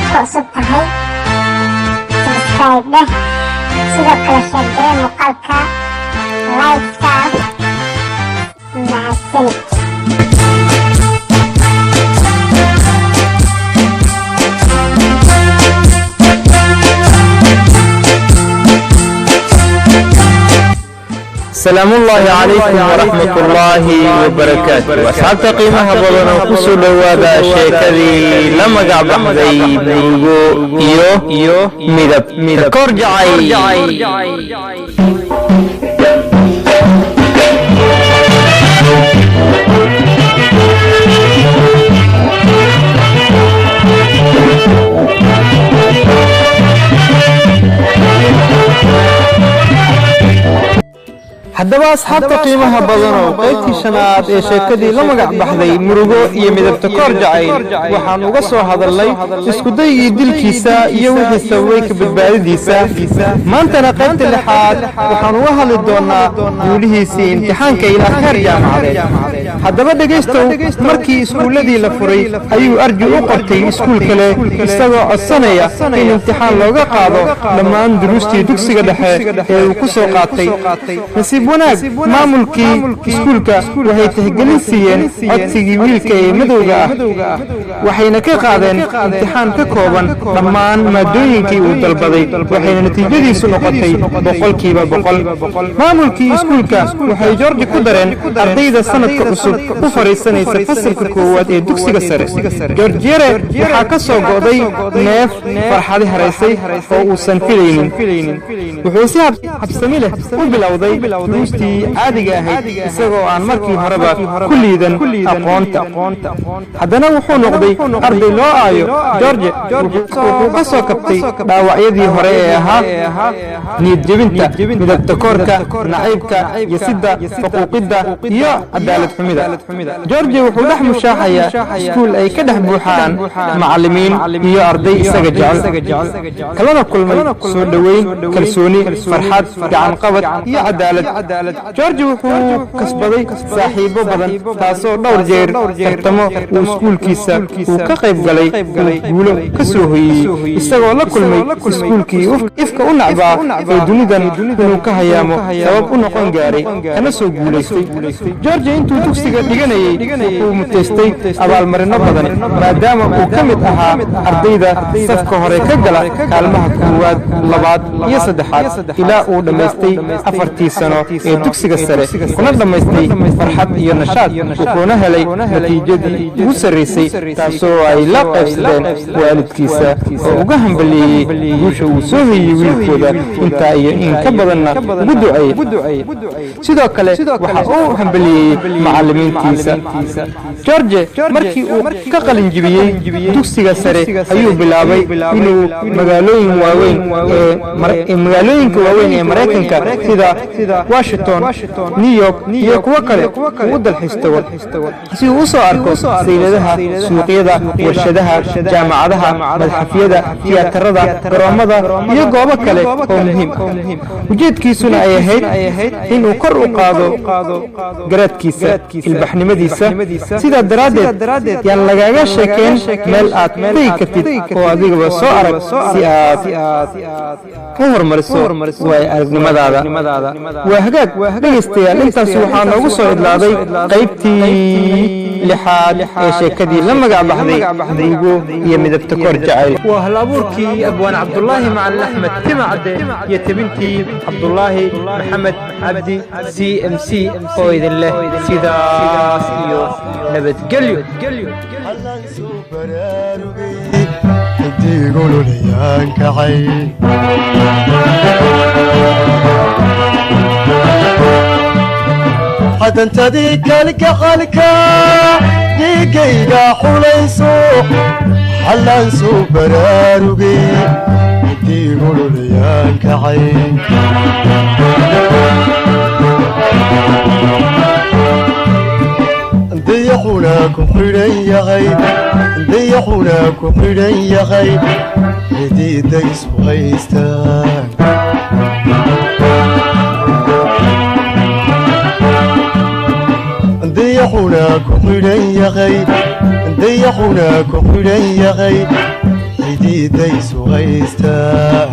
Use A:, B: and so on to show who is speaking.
A: cusub tahay subscribe dheh sidoo kale sheegay muuqaalka like saar mahadsanid.
B: السلام الله عليكم ورحمة الله وبركاته. أصحاب قيمة بدن وكسر هذا شيكذي لما قعد بحذي بنجو يو ميدب كرجعي. haddaba asxaabta qiimaha badan oo qaybtii shanaad ee sheekadii la magac baxday murugo iyo midabta koor jacayl waxaan uga soo hadalnay isku daygii dilkiisa iyo wixii sababay ka badbaadidiisa. maantana qaybta lixaad waxaan uga hadli doonaa guulihiisii imtixaanka ilaa heer jaamacadeed. haddaba dhegaystow, markii iskuulladii la furay ayuu arji u qortay iskuul kale isagoo codsanaya in imtixaan looga qaado dhammaan duruustii dugsiga dhexe ee uu ku soo qaatay. wanaag maamulkii iskuulka waxay tixgelin siiyeen codsigii wiilka ee madowga ah, waxayna ka qaadeen imtixaan ka kooban dhammaan maadooyinkii uu dalbaday, waxayna natiijadiisu noqotay 100%. maamulkii iskuulka waxay George ku dareen ardayda sanadka cusub u fariisanaysa fasalka koowaad ee dugsiga sare. George waxaa ka soo go'day neef farxadi haraysay oo uusan filaynin. wuxuu si habsami leh u bilowday duruustii caadiga ahayd isagoo aan markii horeba ku liidan aqoonta. haddana wuxuu noqday arday loo aayo. George wuxuu ka soo kabtay dhaawacyadii hore ee ahaa niyad jebinta, midabta koorka, nacaybka, yasidda, faquuqidda iyo cadaalad xumida. George wuxuu dhex mushaaxayaa iskuul ay ka dhex buuxaan macallimiin iyo arday isaga jecel, kalana kulmay soo dhoweyn, kalsooni, farxad, gacan qabad iyo cadaalad. George wuxuu kasbaday saaxiibo badan, taasoo dhowr jeer tartamo uu iskuulkiisa uu ka qayb galay guulo ka soo hoyiyey, isagoo la kulmay iskuulkii ifka u nacbaa ee dunidan inuu ka hayaamo sabab u noqon gaaray kana soo guulaystay. George intuu dugsiga dhiganayay wuxuu mutaystay abaalmarino badan maadaama uu ka mid ahaa ardayda safka hore ka gala kaalmaha koowaad, labaad iyo saddexaad ilaa uu dhammaystay 4 sano ee dugsiga sare, kuna dhamaystay farxad iyo nashaad, wuxuuna helay natiijadii ugu sarreysay taasoo ay la qaybsadeen waalidkiisa oo uga hambalyeeyey guusha uu soo hoyiyey wiilkooda, intaa iyo in ka badanna ugu duceeyey. sidoo kale waxa uu hambalyeeyey macallimiintiisa. George markii uu ka qalin jibiyey dugsiga sare ayuu bilaabay inuu magaalooyinka waaweyn ee Mareykanka sida Washington, New York iyo kuwa kale uu dalxiis tago si uu u soo arko sayladaha, suuqyada, warshadaha, jaamacadaha, madxafyada, tiyaatarada, garoomada iyo goobo kale oo muhiim ah. ujeedkiisuna ay ahayd inuu kor u qaado garaadkiisa, ilbaxnimadiisa. sidaa daraaddeed yaan lagaaga sheekeen meel aad tegi kartid oo adigaba soo arag si aad u horumariso waay aragnimadaada. waa hagaag dhegaystayaal, intaas waxaa noogu soo idlaaday qaybtii lixaad ee sheekadii la magac baxday murugo iyo midabta koor jacayl. waa hal-abuurkii abwaan cabdulaahi macalin axmed timacde iyo tebintii cabdulaahi maxamed cabdi CMC oo idin leh sidaas iyo nabadgelyo.
C: hadantadii kalgacalka dhiigayga xulayso hallaan soo baraarugay diigululiyaan kacay dayaxuna ku xidhan yahay xidiidda isku haystaan dayaxuna ku xidhan yahay xididaysu haystaan